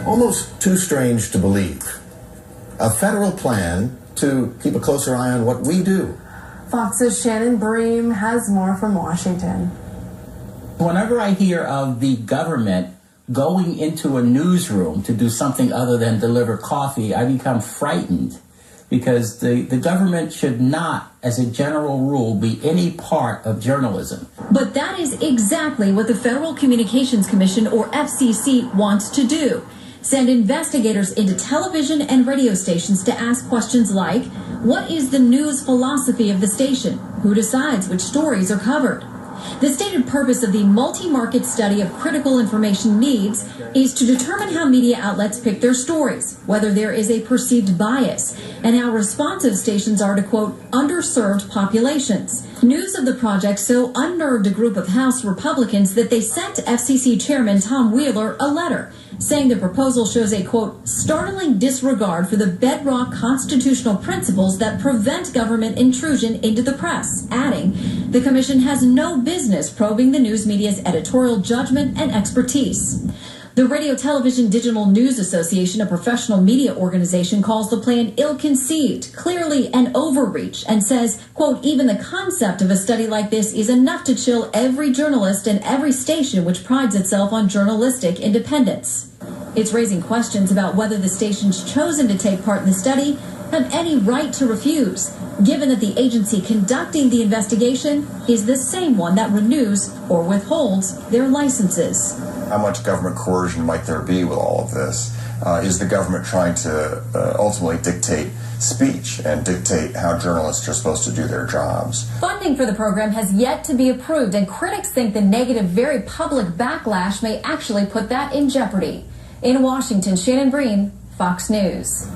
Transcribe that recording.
almost too strange to believe. A federal plan to keep a closer eye on what we do. Fox's Shannon Bream has more from Washington. Whenever I hear of the government going into a newsroom to do something other than deliver coffee, I become frightened, because the government should not, as a general rule, be any part of journalism. But that is exactly what the Federal Communications Commission, or FCC, wants to do. Send investigators into television and radio stations to ask questions like, what is the news philosophy of the station? Who decides which stories are covered? The stated purpose of the multi-market study of critical information needs is to determine how media outlets pick their stories, whether there is a perceived bias, and how responsive stations are to, quote, underserved populations. News of the project so unnerved a group of House Republicans that they sent FCC Chairman Tom Wheeler a letter saying the proposal shows a, quote, startling disregard for the bedrock constitutional principles that prevent government intrusion into the press, adding, the commission has no business probing the news media's editorial judgment and expertise. The Radio Television Digital News Association, a professional media organization, calls the plan ill-conceived, clearly an overreach, and says, quote, even the concept of a study like this is enough to chill every journalist and every station which prides itself on journalistic independence. It's raising questions about whether the stations chosen to take part in the study have any right to refuse, given that the agency conducting the investigation is the same one that renews or withholds their licenses. How much government coercion might there be with all of this? Is the government trying to ultimately dictate speech and dictate how journalists are supposed to do their jobs? Funding for the program has yet to be approved, and critics think the negative, very public backlash may actually put that in jeopardy. In Washington, Shannon Bream, Fox News.